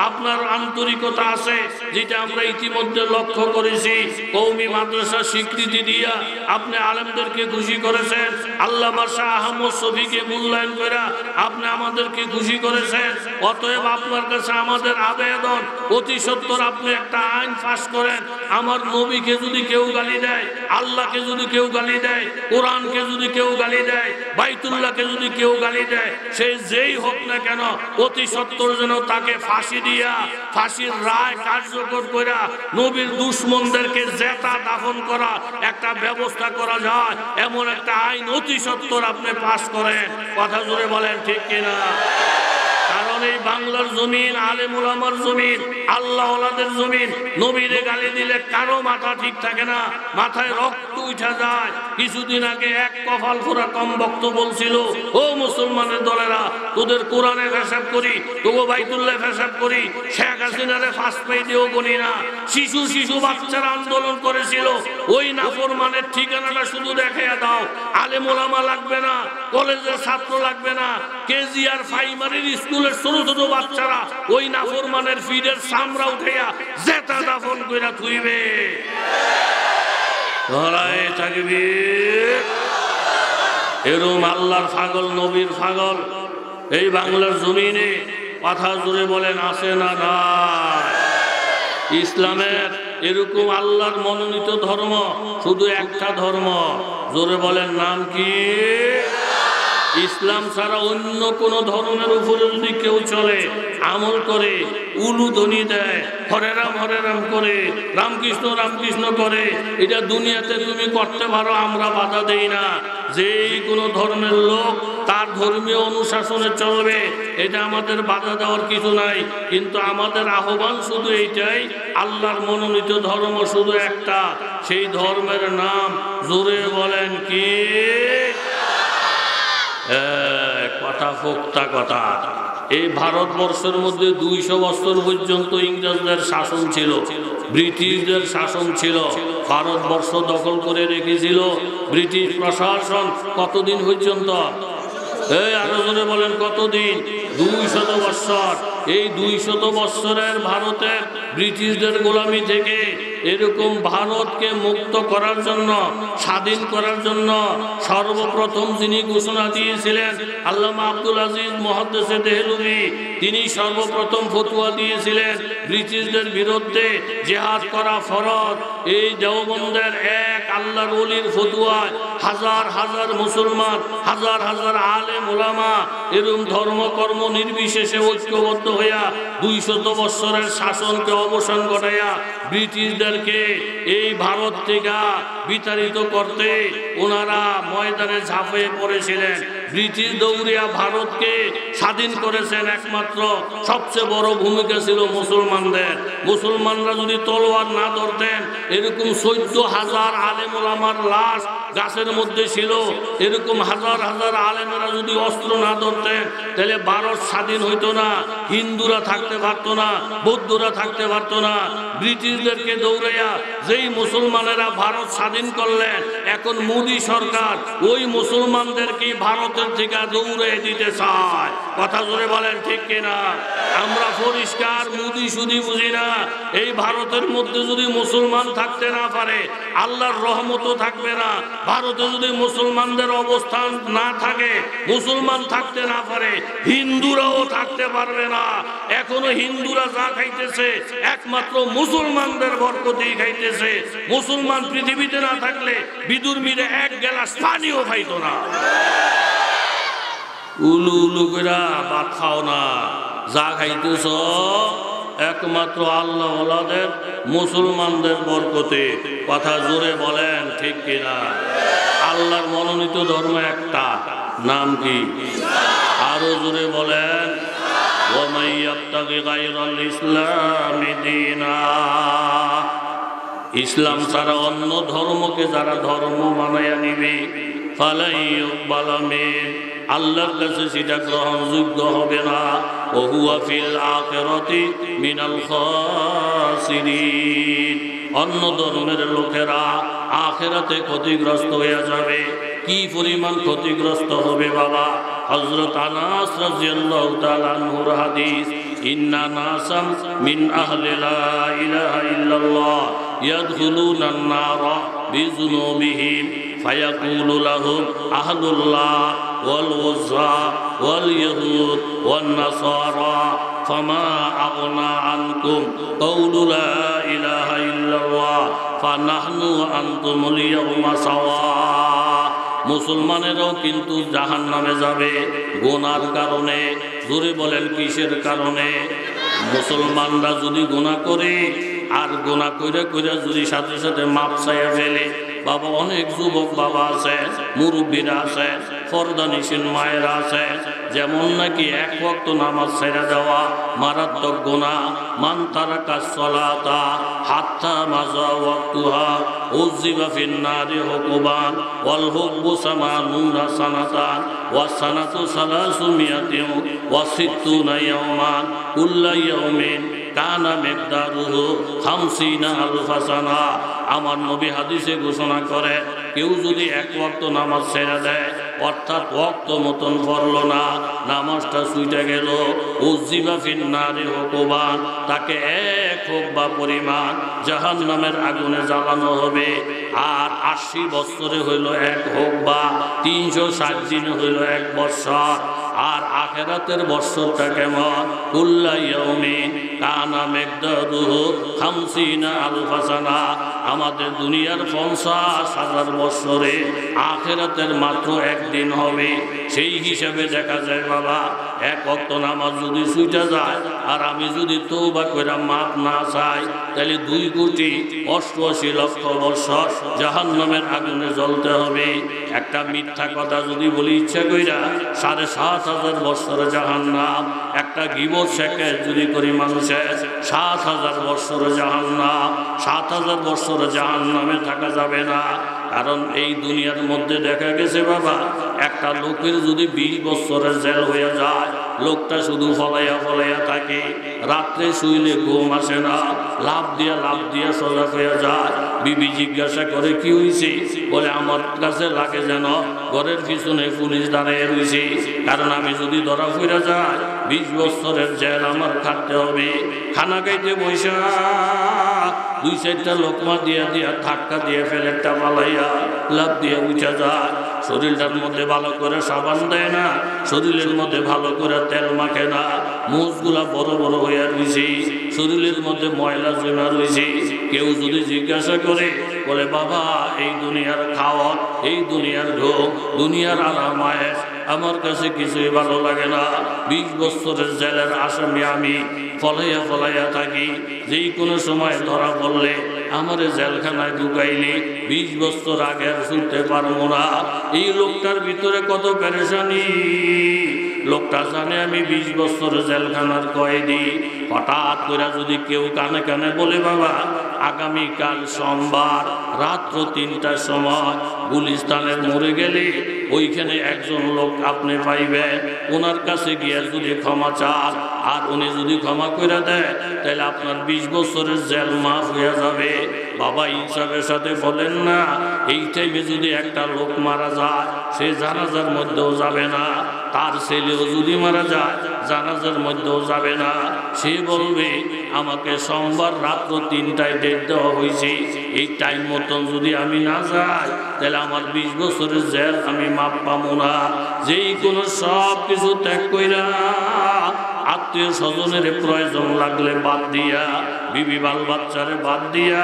আপনার আন্তরিকতা আছে, যেটা আমরা ইতিমধ্যে লক্ষ্য করেছি। কওমি মাদ্রাসা স্বীকৃতি দিয়া আপনি আলেমদেরকে খুশি করেছেন, আল্লামা শাহ আহমদ শফীকে মূল্যায়ন করে আপনি আমাদেরকে খুশি করেছেন। অতএব আপনার কাছে আমাদের আবেদন, অতি সত্বর আপনি একটা আইন পাস করেন। আমার নবীকে যদি কেউ গালি দেয়, আল্লাহকে যদি কেউ গালি দেয়, কোরআনকে যদি কেউ গালি দেয়, বাইতুল্লাহকে যদি কেউ গালি দেয়, সে যেই হোক না কেন, অতি সত্বর যেন তাকে ফাঁসি দিয়া, ফাঁসির রায় কার্যকর করা, নবীর দুশমনদেরকে জেতা দাফন করা একটা ব্যবস্থা করা যায়, এমন একটা আইন অতি সত্বর আপনি পাস করেন। কথা জোরে বলেন, ঠিক কিনা? কারণ এই বাংলার জমিন আলেম ওলামার জমিন, আল্লাহ ওয়ালাদের জমিন। নবীরে গালি দিলে কারো মাথা ঠিক থাকে না, মাথায় রক্ত উঠা যায়। কিছুদিন আগে এক কপাল ফোরা কম বক্ত বলছিল, ও মুসলমানের দলেরা, তোদের কোরআনে ফেসাব করি, তবু বাইতুল্লাহ ফেসাব করি, শেখ হাসিনারে ফাঁস পাই দিয়েও বলি না। শিশু বাচ্চারা আন্দোলন করেছিল, ওই নাফরমানের ঠিকানাটা শুধু দেখাইয়া দাও। আলেম ওলামা লাগবে না, কলেজের ছাত্র লাগবে না, কেজি আর প্রাইমারির স্কুলের ছোট ছোট বাচ্চারা ওই নাফরমানের ফিডের চামড়া উঠাইয়া জেতা দাফন কইরা থুইবে। ধরায় থাকবে এরম আল্লাহর পাগল, নবীর পাগল এই বাংলার জমিনে। কথা জোরে বলেন, আছে না নাই? ইসলামের এরকম আল্লাহর মনোনীত ধর্ম শুধু একটা ধর্ম, জোরে বলেন, নাম কি? ইসলাম ছাড়া অন্য কোন ধর্মের উপরে যদি কেউ চলে, আমল করে, উলুধ্বনি দেয়, হরে রাম করে, রামকৃষ্ণ রামকৃষ্ণ করে, এটা দুনিয়াতে তুমি করতে পারো, আমরা বাধা দেই না। যেই কোনো ধর্মের লোক তার ধর্মীয় অনুশাসনে চলবে, এটা আমাদের বাধা দেওয়ার কিছু নাই। কিন্তু আমাদের আহ্বান শুধু এইটাই, আল্লাহর মনোনীত ধর্ম শুধু একটা, সেই ধর্মের নাম জোরে বলেন কি? কথা ফোক্তা কথা। এই ভারতবর্ষের মধ্যে 200 বছর পর্যন্ত ইংরেজদের শাসন ছিল, ব্রিটিশদের শাসন ছিল। ভারতবর্ষ দখল করে রেখেছিল ব্রিটিশ প্রশাসন। কতদিন পর্যন্ত? আরো জোরে বলেন, কতদিন? 200 বছর। এই 200 বছরের ভারতের ব্রিটিশদের গোলামি থেকে এরকম ভারতকে মুক্ত করার জন্য, স্বাধীন করার জন্য সর্বপ্রথম যিনি ঘোষণা দিয়েছিলেন আল্লামা আব্দুল আজিজ মুহাদ্দিসে দেহলভী। তিনি সর্বপ্রথম ফতোয়া দিয়েছিলেন ব্রিটিশদের বিরুদ্ধে জিহাদ করা ফরজ। এই দেওবন্দের এক আল্লাহর ওলির ফতোয়ায় হাজার হাজার মুসলমান, হাজার হাজার আলেম ওলামা এরকম ধর্মকর্ম নির্বিশেষে ঐক্যবদ্ধ হইয়া 200 বছরের শাসনকে অবসান ঘটাইয়া ব্রিটিশদেরকে এই ভারত থেকে বিতাড়িত করতে ওনারা ময়দানে ঝাঁপিয়ে পড়েছিলেন। ব্রিটিশ দৌড়িয়া ভারতকে স্বাধীন করেছেন। একমাত্র সবচেয়ে বড় ভূমিকা ছিল মুসলমানদের। মুসলমানরা যদি তলোয়ার না ধরতেন, এরকম 14,000 আলেম ওলামার লাশ গাছের মধ্যে ছিল, এরকম হাজার হাজার আলেমেরা যদি অস্ত্র না ধরতেন, তাহলে ভারত স্বাধীন হইতো না। হিন্দুরা থাকতে পারতো না, বৌদ্ধরা থাকতে পারতো না। ব্রিটিশদেরকে দৌড়াইয়া যেই মুসলমানেরা ভারত স্বাধীন করলেন, এখন মোদী সরকার ওই মুসলমানদেরকে ভারতের থেকে দৌড়ে দিতে চায়। কথা জোরে বলেন ঠিক কিনা? আমরা পরিষ্কার মোদী শুধু বুঝি না। এই ভারতের মধ্যে যদি মুসলমান থাকতে না পারে, আল্লাহর রহমতও থাকবে না। ভারতে যদি মুসলমানদের অবস্থান না থাকে, মুসলমান থাকতে না পারে, হিন্দুরাও থাকতে পারবে না। এখনো হিন্দুরা যা খাইতেছে একমাত্র মুসলমানদের বরকতেই খাইতেছে। মুসলমান পৃথিবীতে না থাকলে বিদুর মিলে এক গ্লাস পানিও খাইতো না। উলু উলু করে ভাত খাও না, যা খাইতেছ একমাত্র আল্লাহ ওয়ালাদের মুসলমানদের বরকতে। কথা জোরে বলেন ঠিক কিনা? আল্লাহর মনোনীত ধর্ম একটা, নাম কি? আরো জোরে বলেন। ওয়ামান ইয়াবতাগি গায়রাল ইসলামি দীনা, ইসলাম ছাড়া অন্য ধর্মকে যারা ধর্ম মানায়া নিবে, ফালাই ইউকবালা মিন, আল্লাহর কাছে সেটা গ্রহণযোগ্য হবে না। ওয়া হুয়া ফিল আখিরাতি মিনাল খাসিরিন, অন্য ধর্মের লোকেরা আখিরাতে ক্ষতিগ্রস্ত হয়ে যাবে। কি পরিমাণ ক্ষতিগ্রস্ত হবে বাবা? হযরত আনাস রাদিয়াল্লাহু তাআলা আনহুর হাদিস, ইন্না নাসাম মিন আহলি লা ইলাহা ইল্লাল্লাহ ইয়াদখুলুনান নারা বিযুনুবিহিম ফায়াকুলু লাহুম আহলুল্লাহ ওয়াল উযযা ওয়াল ইয়াহুদ ওয়ান নাসারা ফামা আগনা আনকুম কাউলু লা ইলাহা ইল্লাল্লাহ ফানাহনু আনতুমুল ইয়াউমা সাওয়া। মুসলমানেরাও কিন্তু জাহান্নামে যাবে গুনার কারণে। জোরে বলেন কিসের কারণে? মুসলমানরা যদি গুনাহ করে, আর গুনাহ কইরা কইরা যদি সাথে সাথে মাপ চাইয়া ফেলে, বাবা অনেক যুবক বাবা আছে, মুরব্বীরা আছে, ফরদানিসীন মায়েরা আছে, যেমন নাকি এক ওয়াক্ত নামাজ ছেড়ে দেওয়া মারাত্মক গুনাহ। মান তারাকাস সালাতা হাত্তা মাজা ওয়াক্তুহা উযিবা ফিন নারি হুকুবান ওয়াল হুকবু সামানুনা সানাতান ওয়া সানাতু সালাসু মিয়াতিন ওয়া সিত্তুনা ইয়াওমান কুল্লা ইয়াউমিন কানা মিকদারুহু 50 আলফা সানা। আমার নবী হাদিসে ঘোষণা করে, কেউ যদি এক ওয়াক্ত নামাজ ছেড়ে দেয়, অর্থাৎ ওয়াক্ত মতন পড়ল না, নামাজটা ছুটে গেল, উযিবা ফিন নারি হুকুবান, তাকে এক হুকবা পরিমাণ জাহান্নামের আগুনে জ্বালানো হবে। আর 80 বছরে হইল এক হুকবা, 360 দিনে হইল এক বৎসর। আর আখিরাতের বৎসরটা কেমন? কুল্লা ইয়াউমিন কানা মিকদারুহু 50 আলফা সানা। আমাদের দুনিয়ার 50,000 বছরে আখিরাতের মাত্র একদিন হবে। সেই হিসাবে দেখা যায় বাবা, এক ওয়াক্ত নামাজ যদি ছুটে যায়, আর আমি যদি তওবা কইরা মাপ না চাই, তাহলে 2,88,00,000 বছর জাহান্নামের আগুনে জ্বলতে হবে। একটা মিথ্যা কথা যদি বলি ইচ্ছা কইরা, 7,500 বছর জাহান্নাম। একটা গীবত শেখায় যদি করি মানুষের, 7,000 বছর জাহান্নাম। 7,000 বছর জাহান্নামে থাকা যাবে না। কারণ এই দুনিয়ার মধ্যে দেখা গেছে বাবা, একটা লোকের যদি 20 বছরের জেল হয়ে যায়, লোকটা শুধু ফলাইয়া ফলাইয়া থাকে, রাত্রে শুইলে ঘুম আসে না, লাভ দিয়া সজাগ হয়ে যায়। বিবি জিজ্ঞাসা করে কি হয়েছে? বলে আমার কাছে লাগে যেন ঘরের পিছনে পুলিশ দাঁড়িয়ে রয়েছে, কারণ আমি যদি ধরা ফিরে যাই 20 বছরের জেল আমার খাটতে হবে। খানা খাইতে বৈশা 2-4টা লোকমা দিয়া ধাক্কা দিয়ে ফেলেটা পালাইয়া লাভ দিয়ে উঠে যায়। শরীরটার মধ্যে ভালো করে সাবান দেয় না, শরীরের মধ্যে ভালো করে তেল মাখে না, মুখগুলা বড় বড় হয়ে রয়েছে, শরীরের মধ্যে ময়লা জমা রয়েছে। কেউ যদি জিজ্ঞাসা করে, বলে বাবা এই দুনিয়ার খাওয়া, এই দুনিয়ার ঢোক, দুনিয়ার আরামায়েশ আমার কাছে কিছুই ভালো লাগে না। 20 বছরের জেলের আসামি আমি, ফলাইয়া ফলাইয়া থাকি। যেই কোনো সময় ধরা পড়লে আমারে জেলখানায় ঢুকাইলে 20 বছর আগে আর শুনতে পারবো না। এই লোকটার ভিতরে কত পেরেশানি। লোকটা জানে আমি 20 বছর জেলখানার কয়েদি। হঠাৎ করে যদি কেউ কানে কানে বলে, বাবা আগামীকাল সোমবার রাত্র 3টার সময় গুলিস্তানের মোড়ে গেলে ওইখানে একজন লোক আপনি পাইবেন, ওনার কাছে গিয়ে যদি ক্ষমা চান আর উনি যদি ক্ষমা করে দেয় তাহলে আপনার 20 বছরের জেল মাফ হয়ে যাবে। বাবা ইনসাফের সাথে বলেন না, এই টাইমে যদি একটা লোক মারা যায় সে জানাজার মধ্যেও যাবে না, তার ছেলেও যদি মারা যায় জানাজার মধ্যেও যাবে না। সে বলবে আমাকে সোমবার রাত্র 3টায় ডেট দেওয়া হয়েছে, এই টাইম মতন যদি আমি না যাই তাহলে আমার 20 বছরের জেল আমি মাপ পাবো না। যেই কোনো সব কিছু ত্যাগ কইরা আত্মীয় স্বজনের প্রয়োজন লাগলে বাদ দিয়া, বিবি বাল বাচ্চারে বাদ দিয়া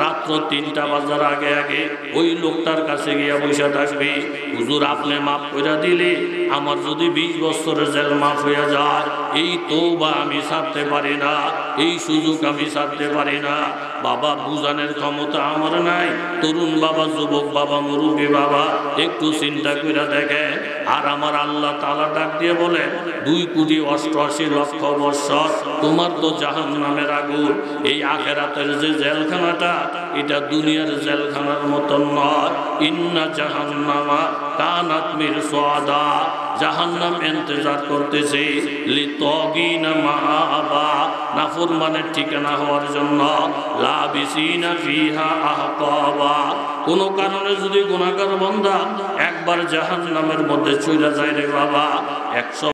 রাত্র 3টা বাজার আগে আগে ওই লোকটার কাছে গিয়া বসে থাকবে, হুজুর আপনি মাফ করে দিলে আমার যদি 20 বছরের জেল মাফ হয়ে যায়, এই তওবা আমি ছাড়তে পারি না, এই সুযোগ আমি ছাড়তে পারি না। বাবা বুঝানোর ক্ষমতা আমার নাই। তরুণ বাবা, যুবক বাবা, মুরব্বী বাবা একটু চিন্তা করে দেখেন। আর আমার আল্লাহ তাআলা ডাক দিয়ে বলেন 2,88,00,000 বছর তোমার তো জাহান্নামের আগুন। এই আখিরাতের যে জেলখানাটা এটা দুনিয়ার জেলখানার মতন নয়। ইন্না জাহান্নামা কানাত মিরসাদা, জাহান্নাম ইন্তজার করতেছে লিতাগিনা মাআবা, নাফরমানের ঠিকানা হওয়ার জন্য, লাবিসিনা ফিহা আহকাবা। কোন কারণে যদি গুনাহগার বান্দা একবার জাহান্নামের মধ্যে চলে যায় রে বাবা, 100